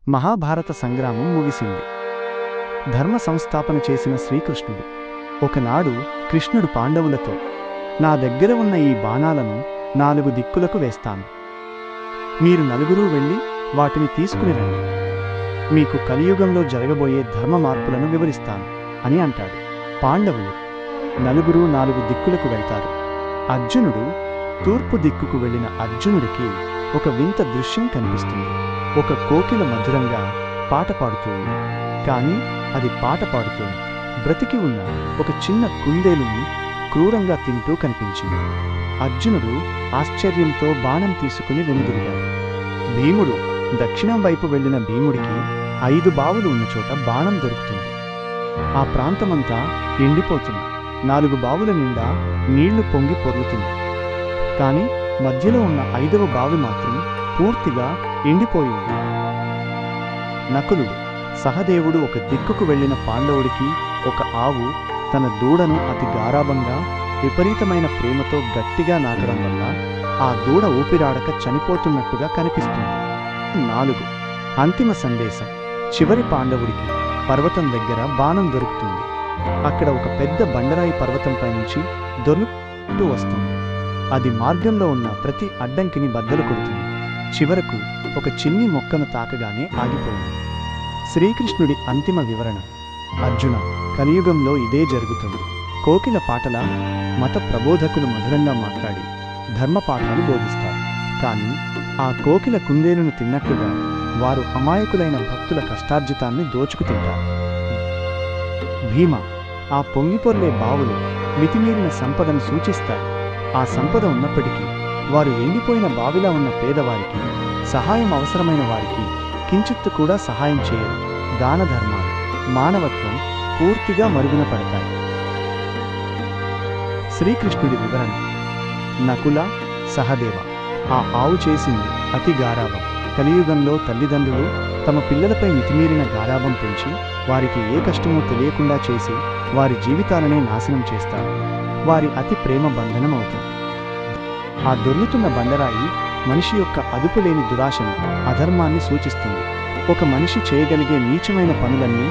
మహాభారత సంగ్రామం ముగిసింది. ధర్మ సంస్థాపన చేసిన శ్రీకృష్ణుడు ఒకనాడు కృష్ణుడు పాండవులతో, నా దగ్గర ఉన్న ఈ బాణాలను 4 దిక్కులకు వేస్తాను. మీరు నలుగురూ వెళ్ళి వాటిని తీసుకుని రండి. మీకు కలియుగంలో జరగబోయే ధర్మ మార్పులను వివరిస్తాను అని అంటాడు. పాండవులు నలుగురూ 4 దిక్కులకు వెళ్తారు. అర్జునుడు తూర్పు దిక్కుకు వెళ్ళిన అర్జునుడికి ఒక వింత దృశ్యం కనిపిస్తుంది. ఒక కోకిల మధురంగా పాట పాడుతూ ఉంది. కానీ అది పాట పాడుతోంది బ్రతికి ఉన్న ఒక చిన్న కుందేలుని క్రూరంగా తింటూ కనిపించింది. అర్జునుడు ఆశ్చర్యంతో బాణం తీసుకుని వెనుదిరిగాడు. భీముడు దక్షిణం వైపు వెళ్లిన భీముడికి 5 బావులు ఉన్న చోట బాణం దొరుకుతుంది. ఆ ప్రాంతమంతా ఎండిపోతుంది. 4 బావుల నిండా నీళ్లు పొంగి పొర్లుతుంది. కాని మధ్యలో ఉన్న 5వ బావి మాత్రం పూర్తిగా ఎండిపోయింది. నకులుడు సహదేవుడు ఒక దిక్కుకు వెళ్లిన పాండవుడికి ఒక ఆవు తన దూడను అతి గారాబంగా విపరీతమైన ప్రేమతో గట్టిగా నాకడం వల్ల ఆ దూడ ఊపిరాడక చనిపోతున్నట్టుగా కనిపిస్తుంది. 4 అంతిమ సందేశం. చివరి పాండవుడికి పర్వతం దగ్గర బాణం దొరుకుతుంది. అక్కడ ఒక పెద్ద బండరాయి పర్వతంపై నుంచి దొర్లుతూ వస్తుంది. అది మార్గంలో ఉన్న ప్రతి అడ్డంకిని బద్దలు కొడుతుంది. చివరకు ఒక చిన్ని మొక్కను తాకగానే ఆగిపోయింది. శ్రీకృష్ణుడి అంతిమ వివరణ. అర్జున, కలియుగంలో ఇదే జరుగుతుంది. కోకిల పాటల మత ప్రబోధకులు మధురంగా మాట్లాడి ధర్మపాఠాలు బోధిస్తారు. కానీ ఆ కోకిల కుందేలును తిన్నట్లుగా వారు అమాయకులైన భక్తుల కష్టార్జితాన్ని దోచుకు తింటారు. భీమ, ఆ పొంగిపొర్లే బావులు మితిమీరిన సంపదను సూచిస్తాయి. ఆ సంపద ఉన్నప్పటికీ వారు ఎండిపోయిన బావిలా ఉన్న పేదవారికి, సహాయం అవసరమైన వారికి కించిత్తు కూడా సహాయం చేయరు. దాన ధర్మాలు, మానవత్వం పూర్తిగా మరుగున పడతాయి. శ్రీకృష్ణుడి వివరణ. నకుల, సహదేవ, ఆ ఆవు చేసింది అతి గారాబం. కలియుగంలో తల్లిదండ్రులు తమ పిల్లలపై మితిమీరిన గారాబం పెంచి వారికి ఏ కష్టమూ తెలియకుండా చేసి వారి జీవితాలనే నాశనం చేస్తారు. వారి అతి ప్రేమ బంధనం అవుతుంది. ఆ దొర్లుతున్న బండరాయి మనిషి యొక్క అదుపులేని దురాశను, అధర్మాన్ని సూచిస్తుంది. ఒక మనిషి చేయగలిగే నీచమైన పనులన్నీ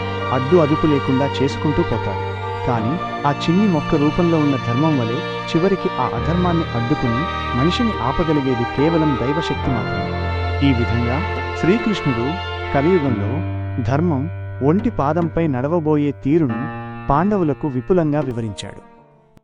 అదుపు లేకుండా చేసుకుంటూ పోతాడు. కానీ ఆ చిన్ని మొక్క రూపంలో ఉన్న ధర్మం వలె చివరికి ఆ అధర్మాన్ని అడ్డుకుని మనిషిని ఆపగలిగేది కేవలం దైవశక్తి మాత్రమే. ఈ విధంగా శ్రీకృష్ణుడు కలియుగంలో ధర్మం ఒంటి పాదంపై నడవబోయే తీరును పాండవులకు విపులంగా వివరించాడు.